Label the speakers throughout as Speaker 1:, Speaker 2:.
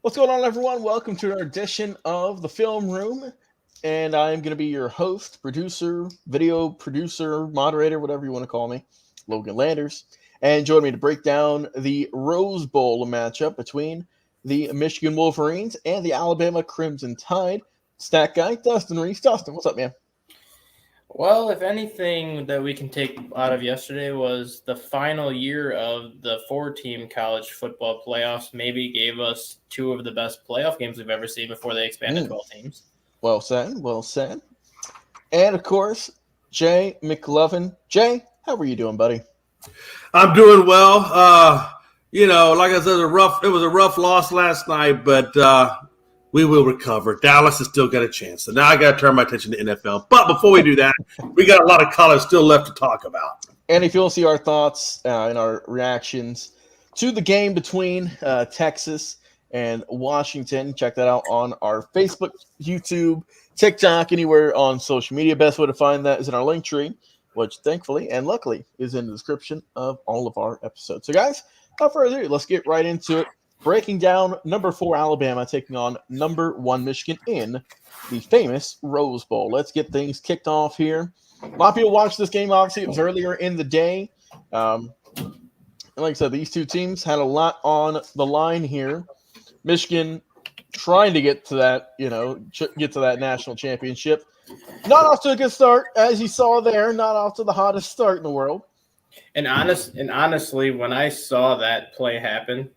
Speaker 1: What's going on, everyone? Welcome to another edition of the Film Room. And I'm going to be your host, producer, video producer, moderator, whatever you want to call me, Logan Landers. And join me to break down the Rose Bowl matchup between the Michigan Wolverines and the Alabama Crimson Tide. Stat guy, Dustin Reese. Dustin, what's up, man?
Speaker 2: Well, if anything that we can take out of yesterday was the final year of the four-team college football playoffs maybe gave us two of the best playoff games we've ever seen before they expanded 12 teams.
Speaker 1: Well said, well said. And, of course, Jay McLovin. Jay, how are you doing, buddy?
Speaker 3: I'm doing well. Like I said, it was a rough loss last night, but we will recover. Dallas has still got a chance. So now I got to turn my attention to NFL. But before we do that, we got a lot of college still left to talk about.
Speaker 1: And if you want to see our thoughts and our reactions to the game between Texas and Washington, check that out on our Facebook, YouTube, TikTok, anywhere on social media. Best way to find that is in our link tree, which thankfully and luckily is in the description of all of our episodes. So, guys, without further ado, let's get right into it. Breaking down number 4 Alabama taking on number 1 Michigan in the famous Rose Bowl. Let's get things kicked off here. A lot of people watched this game, obviously. It was earlier in the day. And like I said, these two teams had a lot on the line here. Michigan trying to get to that, get to that national championship. Not off to a good start, as you saw there. Not off to the hottest start in the world.
Speaker 2: And honestly, when I saw that play happen,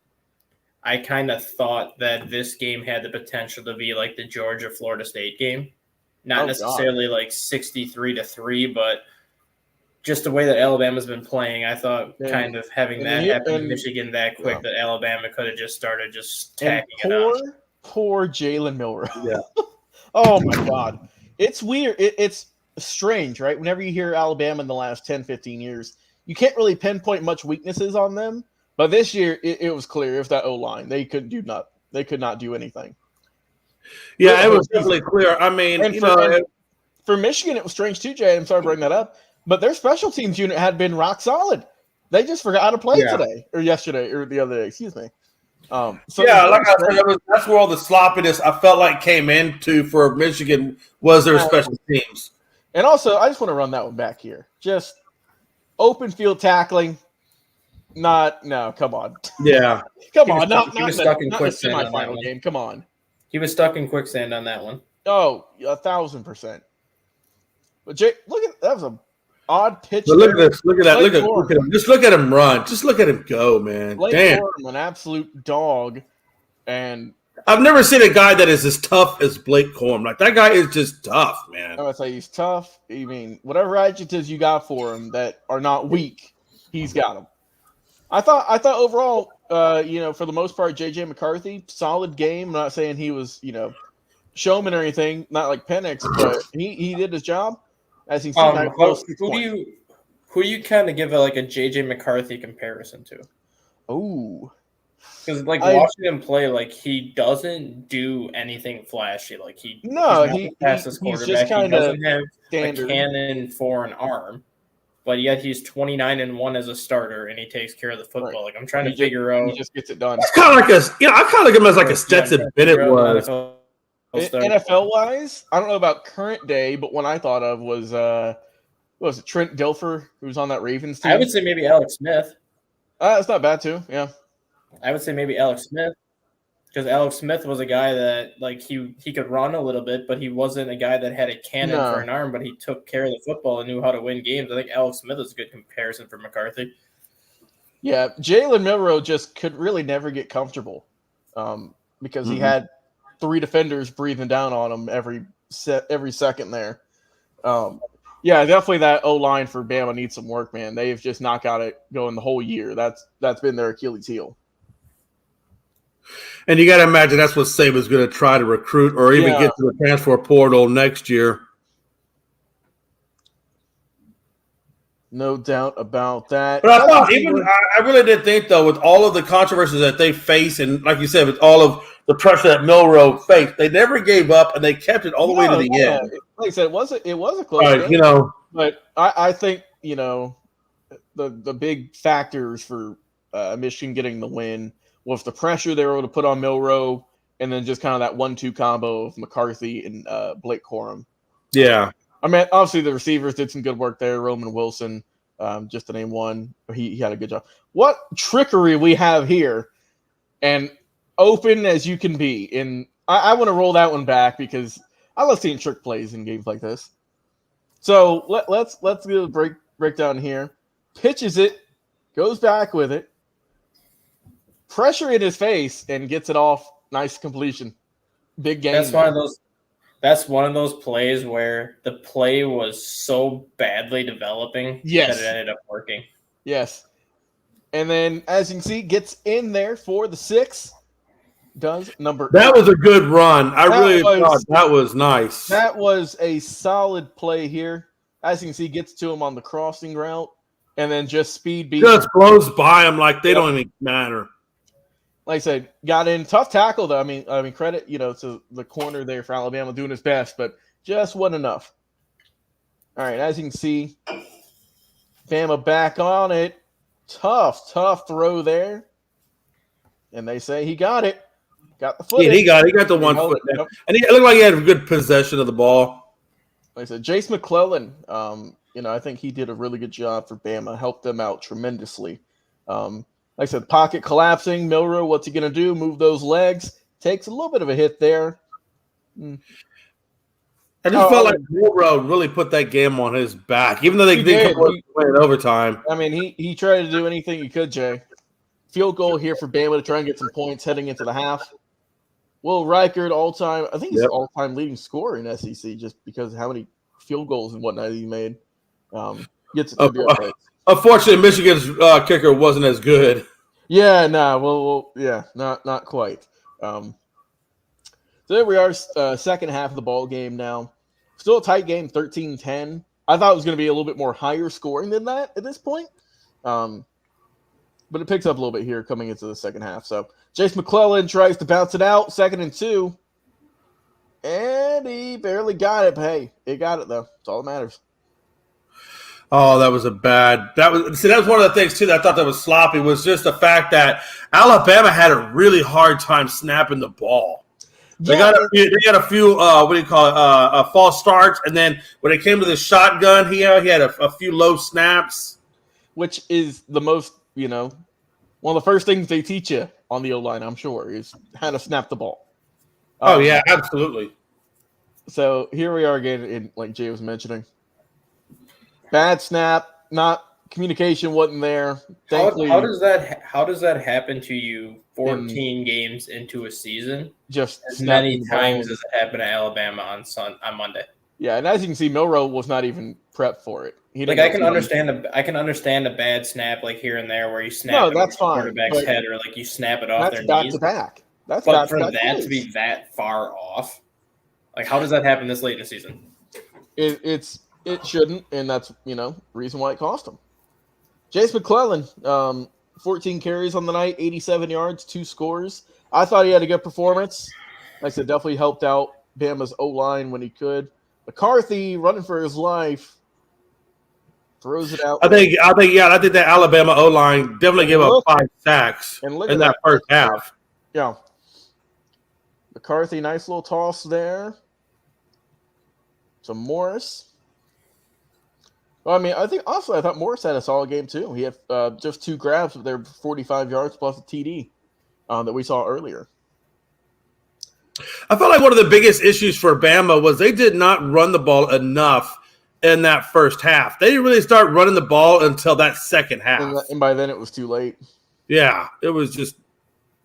Speaker 2: I kind of thought that this game had the potential to be like the Georgia-Florida State game. Not necessarily like 63-3, but just the way that Alabama's been playing, I thought kind of having that happen in Michigan that quick that Alabama could have just started just tacking it on.
Speaker 1: Poor Jalen Milroe.
Speaker 3: Yeah.
Speaker 1: Oh, my God. It's weird. It's strange, right? Whenever you hear Alabama in the last 10, 15 years, you can't really pinpoint much weaknesses on them. But this year, it was clear. It was that O-line. They could not do anything.
Speaker 3: Yeah, it was definitely clear. I mean,
Speaker 1: for Michigan, it was strange too, Jay. I'm sorry to bring that up. But their special teams unit had been rock solid. They just forgot how to play today or yesterday or the other day. Excuse me.
Speaker 3: Like I said, that's where all the sloppiness I felt like came into for Michigan was their special teams.
Speaker 1: And also, I just want to run that one back here. Just open field tackling. Come on.
Speaker 3: Yeah.
Speaker 1: Come on.
Speaker 2: He was stuck in quicksand on that one.
Speaker 1: Game. Come on.
Speaker 2: He was stuck in quicksand on that one.
Speaker 1: Oh, 1,000%. But Jay, look at that was an odd pitch.
Speaker 3: But look at this. Look at that. Look at him. Just look at him run. Just look at him go, man. Damn.
Speaker 1: An absolute dog. And
Speaker 3: I've never seen a guy that is as tough as Blake Corum. Like, that guy is just tough, man.
Speaker 1: I would say he's tough. I mean, whatever adjectives you got for him that are not weak, he's got them. I thought overall, for the most part, J.J. McCarthy, solid game. I'm not saying he was, showman or anything, not like Penix, but he did his job. As you can see,
Speaker 2: who do you kind of give a J.J. McCarthy comparison to?
Speaker 1: Oh,
Speaker 2: because watching him play, he doesn't do anything flashy. He's just kind of have standard. A cannon for an arm. But yet he's 29-1 as a starter, and he takes care of the football.
Speaker 1: Right.
Speaker 2: I'm trying to figure out.
Speaker 1: He just gets it done.
Speaker 3: It's kind of I kind of like him as like a Stetson Bennett was.
Speaker 1: NFL wise, I don't know about current day, but one I thought of was was it Trent Dilfer, who was on that Ravens team?
Speaker 2: I would say maybe Alex Smith.
Speaker 1: That's not bad too. Yeah,
Speaker 2: I would say maybe Alex Smith. Because Alex Smith was a guy that he could run a little bit, but he wasn't a guy that had a cannon for an arm, but he took care of the football and knew how to win games. I think Alex Smith is a good comparison for McCarthy.
Speaker 1: Yeah, Jalen Milroe just could really never get comfortable because he had 3 defenders breathing down on him every second there. Definitely that O-line for Bama needs some work, man. They've just not got it going the whole year. That's been their Achilles heel.
Speaker 3: And you got to imagine that's what Saban's going to try to recruit or even get to the transfer portal next year.
Speaker 1: No doubt about that.
Speaker 3: But I really did think, though, with all of the controversies that they face, and like you said, with all of the pressure that Milroe faced, they never gave up and they kept it all the way to the end.
Speaker 1: Like I said, it was a close game. But I think the big factors for Michigan getting the win was the pressure they were able to put on Milroe and then just kind of that 1-2 combo of McCarthy and Blake Corum.
Speaker 3: Yeah.
Speaker 1: I mean, obviously the receivers did some good work there. Roman Wilson, just to name one, he had a good job. What trickery we have here, and open as you can be. And I want to roll that one back because I love seeing trick plays in games like this. So let's do a breakdown here. Pitches it, goes back with it, pressure in his face, and gets it off. Nice completion. Big game.
Speaker 2: That's one of those plays where the play was so badly developing that it ended up working.
Speaker 1: Yes. And then, as you can see, gets in there for the 6. Does number 8.
Speaker 3: That was a good run. I really thought that was nice.
Speaker 1: That was a solid play here. As you can see, gets to him on the crossing route, and then just speed beat.
Speaker 3: Just blows by him like they don't even matter.
Speaker 1: Like I said, got in. Tough tackle, though. I mean, credit, to the corner there for Alabama doing his best, but just wasn't enough. All right, as you can see, Bama back on it. Tough throw there. And they say he got it. Got the foot.
Speaker 3: Yeah, he got the 1 foot there. And it looked like he had a good possession of the ball.
Speaker 1: Like I said, Jace McClellan, I think he did a really good job for Bama, helped them out tremendously. Like I said, pocket collapsing. Milroe, what's he going to do? Move those legs. Takes a little bit of a hit there.
Speaker 3: I just felt like Milroe really put that game on his back, even though they did come away in overtime.
Speaker 1: I mean, he tried to do anything he could, Jay. Field goal here for Bama to try and get some points heading into the half. Will Reichard, all-time, I think he's all-time leading scorer in SEC just because of how many field goals and whatnot he made. Gets it to be okay.
Speaker 3: Unfortunately, Michigan's kicker wasn't as good.
Speaker 1: Yeah, not quite. So there we are, second half of the ball game now. Still a tight game, 13-10. I thought it was going to be a little bit more higher scoring than that at this point. But it picks up a little bit here coming into the second half. So Jace McClellan tries to bounce it out, 2nd and 2. And he barely got it. But hey, he got it, though. That's all that matters.
Speaker 3: Oh, that was that was one of the things, too, that I thought that was sloppy, was just the fact that Alabama had a really hard time snapping the ball. They got a few false starts, and then when it came to the shotgun, he had a few low snaps.
Speaker 1: Which is the most, one of the first things they teach you on the O-line, I'm sure, is how to snap the ball.
Speaker 3: Yeah, absolutely.
Speaker 1: So here we are again, like Jay was mentioning. Bad snap, communication wasn't there. Thankfully,
Speaker 2: how does that happen to you 14 games into a season?
Speaker 1: Just
Speaker 2: as many times as it happened at Alabama on Monday.
Speaker 1: Yeah, and as you can see, Milroe was not even prepped for it.
Speaker 2: I can understand a bad snap like here and there where you snap
Speaker 1: that's
Speaker 2: the
Speaker 1: fine,
Speaker 2: quarterback's head or like you snap it off their
Speaker 1: back
Speaker 2: knees.
Speaker 1: To back. That's
Speaker 2: but for that to be that far off, like how does that happen this late in the season?
Speaker 1: It shouldn't, and that's reason why it cost him. Jace McClellan, 14 carries on the night, 87 yards, 2 scores. I thought he had a good performance. Like I said, definitely helped out Bama's O-line when he could. McCarthy running for his life, throws it out.
Speaker 3: I think that Alabama O-line definitely gave up 5 sacks in that first half.
Speaker 1: Yeah. McCarthy, nice little toss there to Morris. Well, I mean, I thought Morris had a solid game too. He had just 2 grabs, but they're 45 yards plus a TD that we saw earlier.
Speaker 3: I felt like one of the biggest issues for Bama was they did not run the ball enough in that first half. They didn't really start running the ball until that second half.
Speaker 1: And by then it was too late.
Speaker 3: Yeah, it was just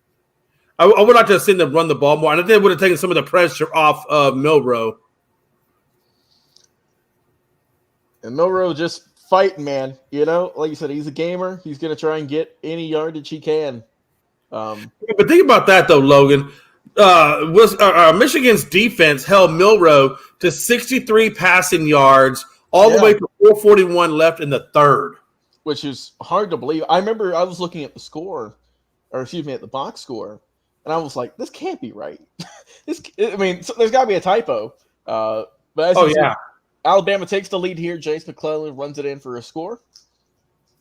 Speaker 3: – I would like to have seen them run the ball more. And I think it would have taken some of the pressure off of Milroe.
Speaker 1: And Milroe just fighting, man. Like you said, he's a gamer. He's going to try and get any yardage he can.
Speaker 3: But think about that, though, Logan. Michigan's defense held Milroe to 63 passing yards, all the way to 441 left in the third.
Speaker 1: Which is hard to believe. I remember I was looking at the score, at the box score, and I was like, this can't be right. There's got to be a typo. But as you see, Alabama takes the lead here. Jace McClellan runs it in for a score.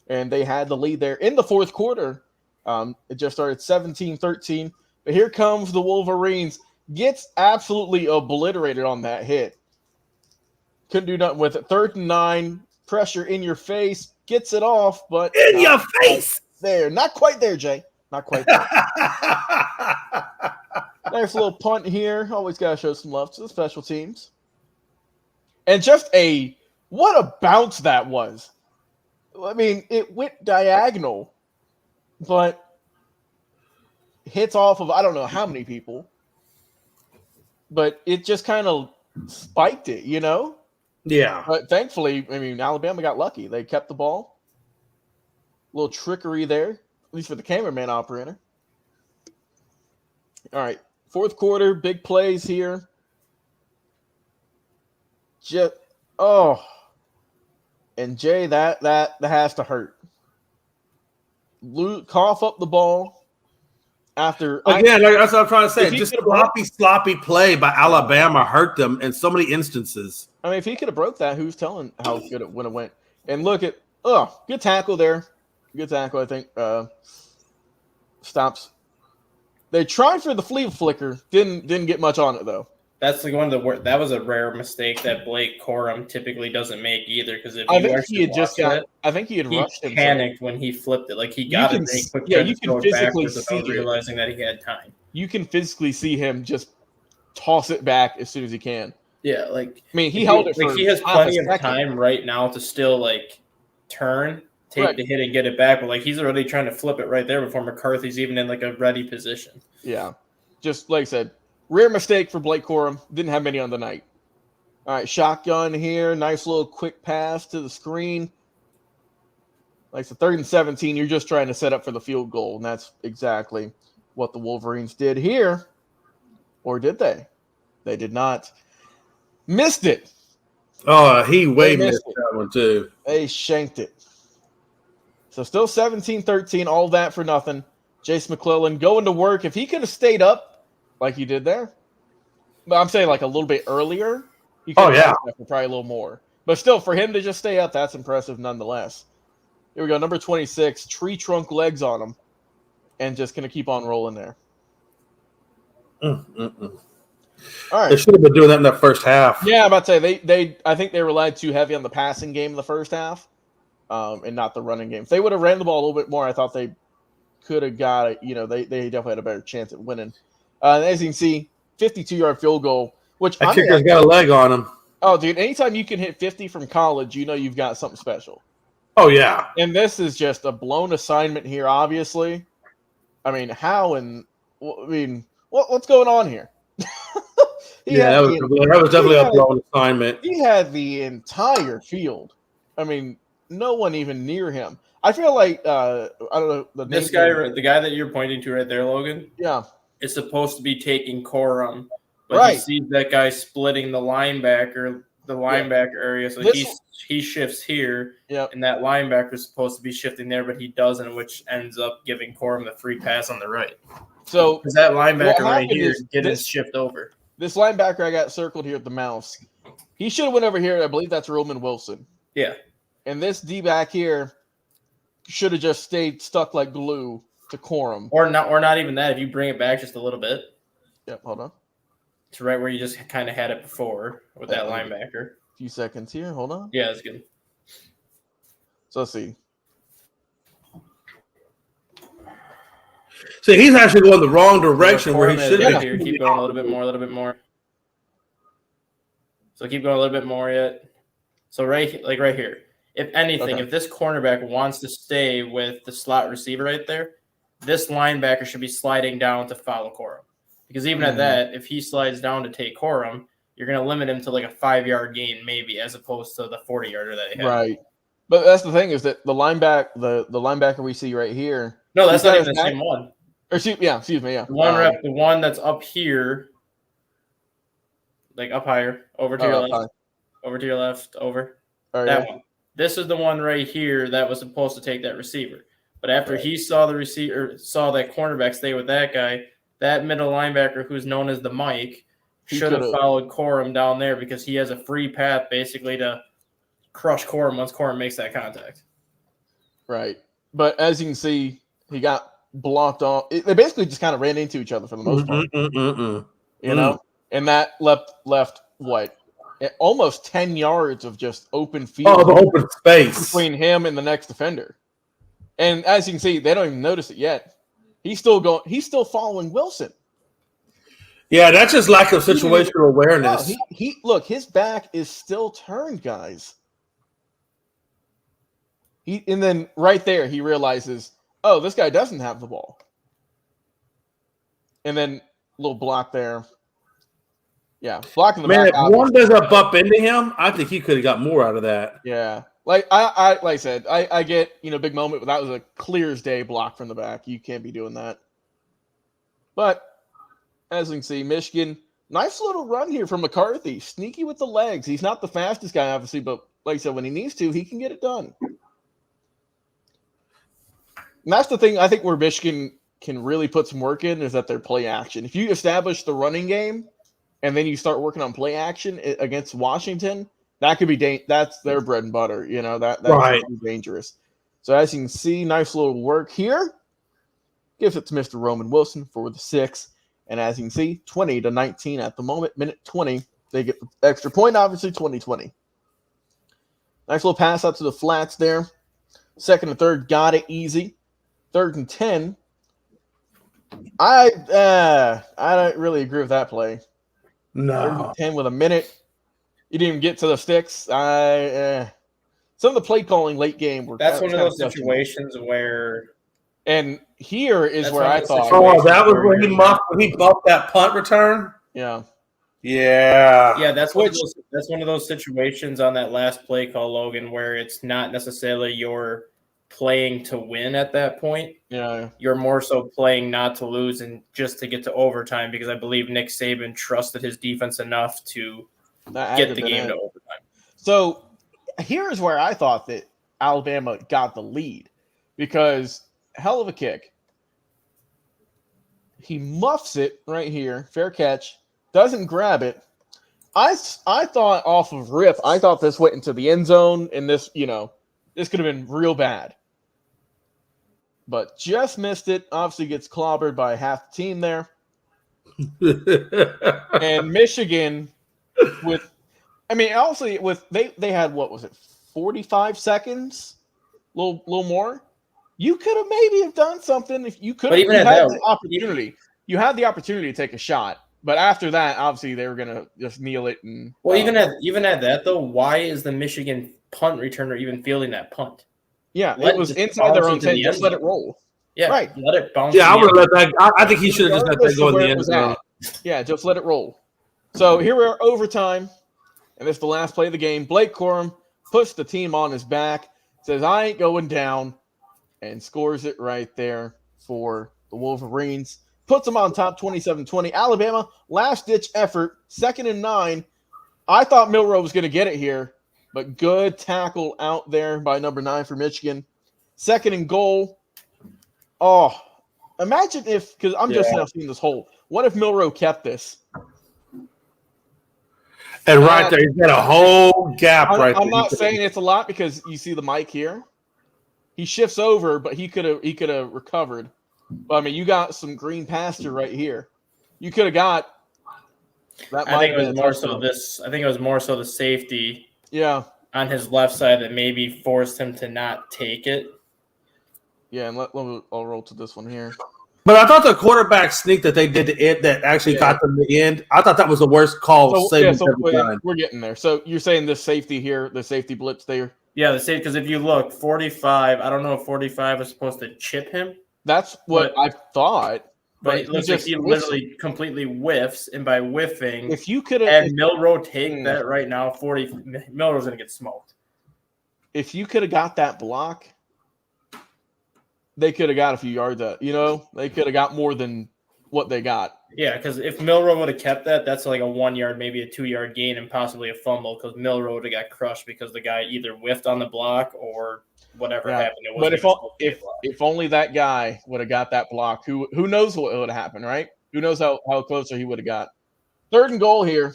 Speaker 1: And they had the lead there in the fourth quarter. It just started 17-13. But here comes the Wolverines. Gets absolutely obliterated on that hit. Couldn't do nothing with it. 3rd and 9. Pressure in your face. Gets it off, but
Speaker 3: In your face.
Speaker 1: There. Not quite there, Jay. Not quite there. Nice little punt here. Always got to show some love to the special teams. And just what a bounce that was. I mean, it went diagonal, but hits off of I don't know how many people. But it just kind of spiked it,
Speaker 3: Yeah.
Speaker 1: But thankfully, I mean, Alabama got lucky. They kept the ball. A little trickery there, at least for the cameraman operator. All right. 4th quarter, big plays here. And Jay, that has to hurt. Cough up the ball after
Speaker 3: again. That's what I'm trying to say. Just sloppy play by Alabama hurt them in so many instances.
Speaker 1: I mean, if he could have broke that, who's telling how good it would have went? And look at good tackle there. Good tackle, I think. Stops. They tried for the flea flicker. Didn't get much on it though.
Speaker 2: That's like one of the that was a rare mistake that Blake Corum typically doesn't make either. Because if
Speaker 1: I think he had rushed
Speaker 2: himself. Panicked when he flipped it. Like he got it.
Speaker 1: You can physically see
Speaker 2: without realizing that he had time.
Speaker 1: You can physically see him just toss it back as soon as he can.
Speaker 2: Yeah, I
Speaker 1: mean, he held it for
Speaker 2: he has plenty of time right now to still turn, take the hit, and get it back. But he's already trying to flip it right there before McCarthy's even in a ready position.
Speaker 1: Yeah, just like I said, rare mistake for Blake Corum. Didn't have many on the night. All right, shotgun here. Nice little quick pass to the screen. Like it's 3rd and 17. You're just trying to set up for the field goal, and that's exactly what the Wolverines did here. Or did they? They did not. Missed it.
Speaker 3: Oh, he missed that one too.
Speaker 1: They shanked it. So still 17-13, all that for nothing. Jace McClellan going to work. If he could have stayed up like he did there, but I'm saying a little bit earlier, he could have for probably a little more. But still, for him to just stay up, that's impressive nonetheless. Here we go, number 26, tree trunk legs on him, and just going to keep on rolling there. All right.
Speaker 3: They should have been doing that in that first half.
Speaker 1: Yeah, I'm about to say I think they relied too heavy on the passing game in the first half, and not the running game. If they would have ran the ball a little bit more, I thought they could have got it. They definitely had a better chance at winning. As you can see, 52-yard field goal, which
Speaker 3: that kicker's got a leg on him.
Speaker 1: Oh, dude! Anytime you can hit 50 from college, you've got something special.
Speaker 3: Oh yeah.
Speaker 1: And this is just a blown assignment here. Obviously, I mean, what's going on here?
Speaker 3: That was definitely a blown assignment.
Speaker 1: He had the entire field. I mean, no one even near him. I feel like I don't know
Speaker 2: the guy that you're pointing to right there, Logan.
Speaker 1: Yeah,
Speaker 2: is supposed to be taking Corum, but he sees that guy splitting the linebacker area, so he shifts here, and that linebacker is supposed to be shifting there, but he doesn't, which ends up giving Corum the free pass on the right.
Speaker 1: So
Speaker 2: because that linebacker right here is getting shift over.
Speaker 1: This linebacker I got circled here at the mouse. He should have went over here. I believe that's Roman Wilson.
Speaker 2: Yeah.
Speaker 1: And this D-back here should have just stayed stuck like glue to Corum.
Speaker 2: Or not even that. If you bring it back just a little bit.
Speaker 1: Yep, hold on.
Speaker 2: To right where you just kind of had it before with that linebacker.
Speaker 1: A few seconds here. Hold on.
Speaker 2: Yeah, that's good.
Speaker 1: So let's see.
Speaker 3: See, he's actually going the wrong direction where he should be.
Speaker 2: Here. Keep going a little bit more. So keep going a little bit more yet. So right here. If anything, if this cornerback wants to stay with the slot receiver right there, this linebacker should be sliding down to follow Corum. Because even at that, if he slides down to take Corum, you're going to limit him to like a 5-yard gain maybe as opposed to the 40-yarder that he had.
Speaker 1: Right. But that's the thing is that the linebacker we see right here.
Speaker 2: No, that's not even the same one.
Speaker 1: Or excuse me, yeah.
Speaker 2: The one that's up here, like up higher, over to your left, over to your left, over. That one. This is the one right here that was supposed to take that receiver. But after he saw the receiver, saw that cornerback stay with that guy, that middle linebacker who's known as the Mike should have followed Corum down there because he has a free path basically to crush Corum once Corum makes that contact.
Speaker 1: Right. But as you can see, he got blocked off. They basically just kind of ran into each other for the most part. You know, and that left what almost 10 yards of just open field.
Speaker 3: Oh, the open space
Speaker 1: between him and the next defender. And as you can see, they don't even notice it yet. He's still following Wilson.
Speaker 3: Yeah, that's just lack of situational awareness.
Speaker 1: No, look, his back is still turned, guys. And then right there, he realizes, oh, this guy doesn't have the ball. And then a little block there. Yeah, blocking the back.
Speaker 3: If one doesn't bump into him, I think he could have got more out of that.
Speaker 1: Yeah. Like I said, I get, big moment, but that was a clear as day block from the back. You can't be doing that. But as you can see, Michigan, nice little run here from McCarthy. Sneaky with the legs. He's not the fastest guy, obviously, but like I said, when he needs to, he can get it done. And that's the thing I think where Michigan can really put some work in is that their play action. If you establish the running game and then you start working on play action against Washington, that could be that's their bread and butter. That's
Speaker 3: right.
Speaker 1: Dangerous. So as you can see, nice little work here. Gives it to Mr. Roman Wilson for the 6. And as you can see, 20-19 at the moment. Minute 20, they get the extra point, obviously 20-20. Nice little pass out to the flats there. Second and third, got it easy. 3rd and 10. I don't really agree with that play.
Speaker 3: No.
Speaker 1: 3rd and 10 with a minute. You didn't even get to the sticks. Some of the play calling late game were.
Speaker 2: That's one of those situations where.
Speaker 1: And here is where I thought.
Speaker 3: Oh, that was when he bumped that punt return.
Speaker 1: Yeah.
Speaker 3: Yeah.
Speaker 2: Yeah, that's one of those situations on that last play call, Logan, where it's not necessarily your playing to win at that point.
Speaker 1: Yeah.
Speaker 2: You're more so playing not to lose and just to get to overtime because I believe Nick Saban trusted his defense enough to get the game to overtime.
Speaker 1: So here's where I thought that Alabama got the lead because hell of a kick. He muffs it right here. Fair catch. Doesn't grab it. I thought off of rip, I thought this went into the end zone and this could have been real bad. But just missed it. Obviously gets clobbered by half the team there. And Michigan they had, what was it, 45 seconds? A little more. You could have maybe have done something if you could have had the opportunity. You had the opportunity to take a shot. But after that, obviously they were gonna just kneel it and
Speaker 2: even at that though, why is the Michigan punt returner even fielding that punt?
Speaker 1: Yeah, it was inside their own 10. Just let it roll.
Speaker 2: Yeah,
Speaker 1: right.
Speaker 2: Let it bounce.
Speaker 3: Yeah, I would let that. I think he should have just let that go in the end zone.
Speaker 1: Yeah, just let it roll. So here we are, overtime, and this is the last play of the game. Blake Corum puts the team on his back, says, "I ain't going down," and scores it right there for the Wolverines. Puts them on top 27-20. Alabama, last-ditch effort, 2nd and 9. I thought Milroe was going to get it here, but good tackle out there by number 9 for Michigan. 2nd and goal. Oh, imagine if, because I'm just now seeing this hole. What if Milroe kept this?
Speaker 3: And right there, he's got a whole gap right there.
Speaker 1: I'm not saying it's a lot because you see the mic here. He shifts over, but he could have recovered. But I mean, you got some green pasture right here. You could have got that.
Speaker 2: I think it was more so this. I think it was more so the safety.
Speaker 1: Yeah.
Speaker 2: On his left side that maybe forced him to not take it.
Speaker 1: Yeah, and I'll roll to this one here.
Speaker 3: But I thought the quarterback sneak that they did to it that actually got them to the end, I thought that was the worst call.
Speaker 1: We're getting there. So you're saying this safety here, the safety blitz there?
Speaker 2: Yeah, the safety, because if you look, 45, I don't know if 45 was supposed to chip him.
Speaker 1: That's what I thought.
Speaker 2: But it looks like he literally completely whiffs, and by whiffing,
Speaker 1: if you could
Speaker 2: have Milroe take that right now, Milroe's going to get smoked.
Speaker 1: If you could have got that block, they could have got a few yards. They could have got more than what they got.
Speaker 2: Yeah, because if Milroe would have kept that, that's like a 1 yard, maybe a 2 yard gain, and possibly a fumble. Because Milroe would have got crushed because the guy either whiffed on the block or whatever happened.
Speaker 1: But if only that guy would have got that block, who knows what would have happened, right? Who knows how closer he would have got. 3rd and goal here.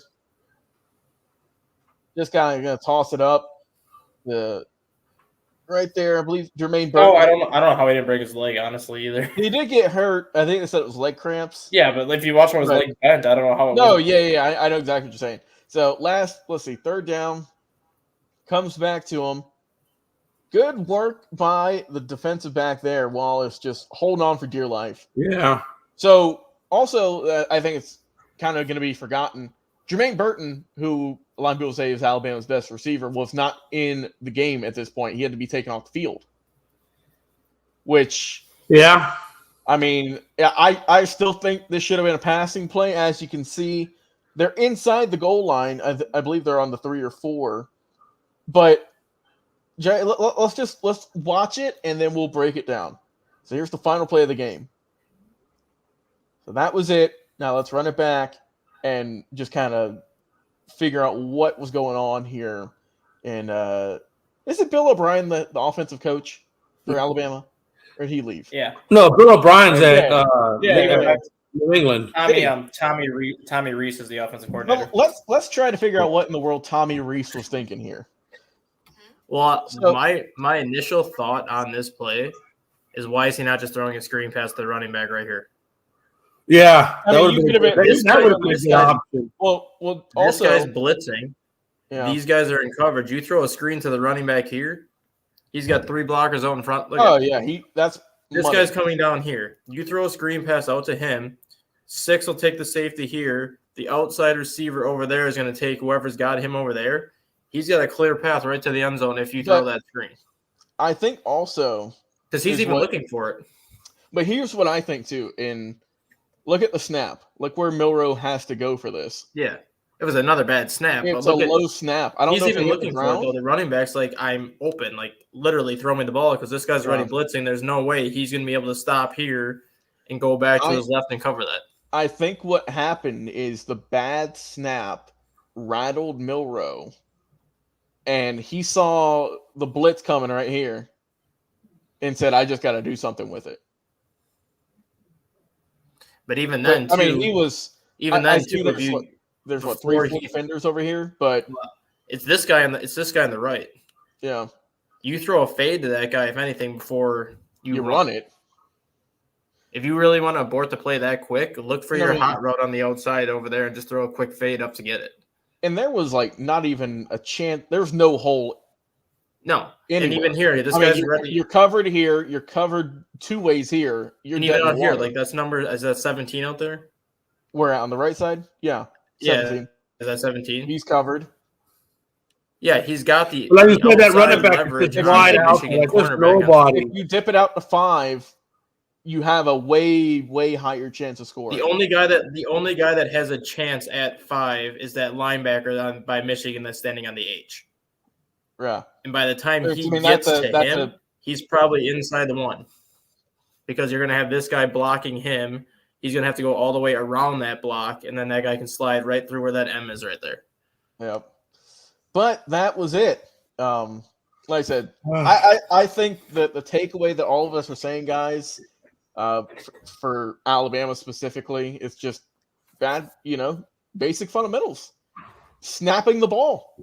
Speaker 1: This guy is going to toss it up. right there. I believe Jermaine
Speaker 2: Oh,
Speaker 1: Burton.
Speaker 2: I don't know how he didn't break his leg, honestly, either.
Speaker 1: He did get hurt. I think they said it was leg cramps.
Speaker 2: Yeah, but if you watch him with his
Speaker 1: Right.
Speaker 2: leg bent, I don't know how it
Speaker 1: No,
Speaker 2: was.
Speaker 1: yeah. I know exactly what you're saying. So let's see, third down comes back to him. Good work by the defensive back there. Wallace just holding on for dear life.
Speaker 3: Yeah.
Speaker 1: So also, I think it's kind of going to be forgotten. Jermaine Burton, who a lot of people say is Alabama's best receiver, was not in the game at this point. He had to be taken off the field. Which,
Speaker 3: Yeah.
Speaker 1: I mean, I still think this should have been a passing play. As you can see, they're inside the goal line. I believe they're on the 3 or 4. But Jay, let's watch it and then we'll break it down. So here's the final play of the game. So that was it. Now let's run it back and just kind of figure out what was going on here. And is it Bill O'Brien, the offensive coach for Alabama? Or did he leave?
Speaker 2: Yeah.
Speaker 3: No, Bill O'Brien's at
Speaker 1: Yeah.
Speaker 3: New England.
Speaker 2: Tommy Reese is the offensive coordinator.
Speaker 1: Let's try to figure out what in the world Tommy Reese was thinking here.
Speaker 4: Well,
Speaker 1: So-
Speaker 4: my initial thought on this play is why is he not just throwing a screen pass to the running back right here?
Speaker 3: Yeah,
Speaker 1: I mean, you could have been-
Speaker 3: that would have been a
Speaker 4: this
Speaker 3: good
Speaker 4: guy-
Speaker 3: option.
Speaker 1: Well,
Speaker 4: This
Speaker 1: also,
Speaker 4: guy's blitzing.
Speaker 1: yeah.
Speaker 4: These guys are in coverage. You throw a screen to the running back here. He's got 3 blockers out in front. Look at
Speaker 1: That's
Speaker 4: this
Speaker 1: money.
Speaker 4: guy's coming down here. You throw a screen pass out to him. 6 will take the safety here. The outside receiver over there is going to take whoever's got him over there. He's got a clear path right to the end zone if you throw that screen.
Speaker 1: I think also,
Speaker 4: Because he's
Speaker 1: Is
Speaker 4: even
Speaker 1: what-
Speaker 4: looking for it.
Speaker 1: but here's what I think too. Look at the snap. Look where Milrow has to go for this.
Speaker 4: Yeah. It was another bad snap.
Speaker 1: It's
Speaker 4: but
Speaker 1: a
Speaker 4: look at,
Speaker 1: low snap. I don't
Speaker 4: he's
Speaker 1: know if
Speaker 4: even
Speaker 1: he hit the
Speaker 4: looking for it, though.
Speaker 1: ground.
Speaker 4: The running back's like, I'm open. Like, literally throw me the ball because this guy's already
Speaker 1: Yeah.
Speaker 4: blitzing. There's no way he's going to be able to stop here and go back to his left and cover that.
Speaker 1: I think what happened is the bad snap rattled Milrow, and he saw the blitz coming right here and said, I just got to do something with it.
Speaker 4: But even then,
Speaker 1: But, I mean,
Speaker 4: too,
Speaker 1: he was –
Speaker 4: even
Speaker 1: I
Speaker 4: then,
Speaker 1: see
Speaker 4: too, if you,
Speaker 1: there's
Speaker 4: before
Speaker 1: 3
Speaker 4: he-
Speaker 1: defenders over here, but
Speaker 4: it's this guy on the right.
Speaker 1: yeah,
Speaker 4: You throw a fade to that guy, if anything, before
Speaker 1: you run it.
Speaker 4: If you really want to abort the play that quick, look for
Speaker 1: No,
Speaker 4: your
Speaker 1: no.
Speaker 4: hot route on the outside over there and just throw a quick fade up to get it.
Speaker 1: And there was like not even a chance. There's no hole.
Speaker 4: No. And
Speaker 1: Anywhere.
Speaker 4: even here, this
Speaker 1: I mean,
Speaker 4: guy's ready.
Speaker 1: you're covered here. You're covered 2 ways here. You're
Speaker 4: And
Speaker 1: dead
Speaker 4: even
Speaker 1: in
Speaker 4: out here,
Speaker 1: water.
Speaker 4: like that's number, is that 17 out there?
Speaker 1: Where on the right side? Yeah.
Speaker 4: Yeah.
Speaker 1: 17.
Speaker 4: Is that 17?
Speaker 1: He's covered.
Speaker 4: Yeah, he's got the.
Speaker 3: Like you
Speaker 4: the
Speaker 3: said, that
Speaker 4: outside
Speaker 3: running back
Speaker 4: leverage
Speaker 3: is
Speaker 4: on
Speaker 3: wide
Speaker 4: the
Speaker 3: out.
Speaker 4: Michigan
Speaker 3: Like, there's
Speaker 4: cornerback.
Speaker 3: nobody.
Speaker 1: If you dip it out to 5, you have a way higher chance of scoring.
Speaker 4: The only guy that has a chance at 5 is that linebacker by Michigan that's standing on the H.
Speaker 1: Yeah.
Speaker 4: And by the time
Speaker 1: I
Speaker 4: he
Speaker 1: mean,
Speaker 4: gets
Speaker 1: that's
Speaker 4: to him, he's probably inside the 1. Because you're going to have this guy blocking him. He's going to have to go all the way around that block, and then that guy can slide right through where that M is right there.
Speaker 1: Yep. But that was it. Like I said, I think that the takeaway that all of us are saying, guys, for Alabama specifically, is just bad, basic fundamentals. Snapping the ball.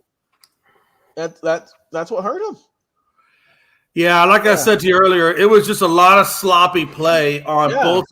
Speaker 1: That's what hurt him.
Speaker 3: Yeah, like I said to you earlier, it was just a lot of sloppy play on both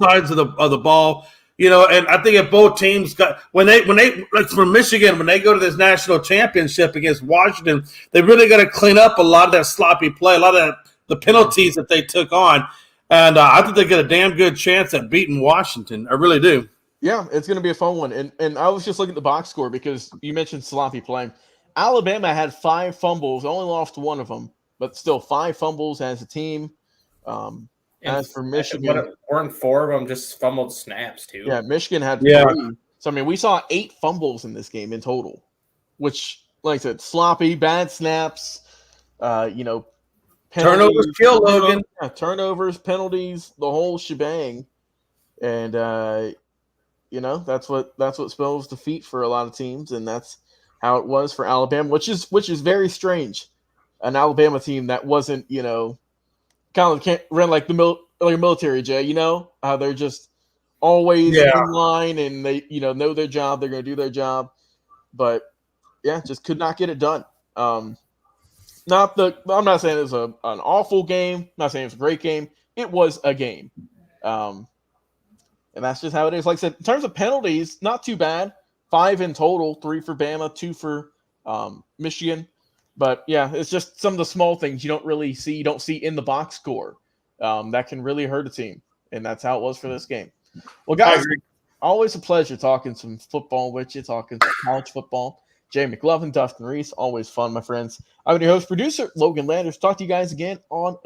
Speaker 3: sides of the ball. And I think if both teams got when they like from Michigan, when they go to this national championship against Washington, they really got to clean up a lot of that sloppy play, a lot of the penalties that they took on, and I think they got a damn good chance at beating Washington. I really do.
Speaker 1: Yeah, it's going to be a fun one. And I was just looking at the box score because you mentioned sloppy play. Alabama had 5 fumbles, only lost 1 of them, but still 5 fumbles as a team. As for Michigan,
Speaker 2: weren't 4 of them just fumbled snaps too?
Speaker 1: Yeah, Michigan had 3. So, I mean, we saw 8 fumbles in this game in total, which, like I said, sloppy, bad snaps, penalties,
Speaker 3: Turnovers kill, Logan.
Speaker 1: Yeah, turnovers, penalties, the whole shebang. And, that's what spells defeat for a lot of teams, and that's how it was for Alabama, which is very strange. An Alabama team that wasn't, kind of can't run like the military, Jay. How they're just always in line and they know their job. They're going to do their job, but just could not get it done. I'm not saying it's an awful game. I'm not saying it's a great game. It was a game. And that's just how it is. Like I said, in terms of penalties, not too bad. 5 in total, 3 for Bama, 2 for Michigan. But yeah, it's just some of the small things you don't see in the box score that can really hurt a team. And that's how it was for this game. Well, guys, always a pleasure talking some football with you, talking college football. Jay McLovin, Dustin Reese, always fun, my friends. I'm your host, producer, Logan Landers. Talk to you guys again on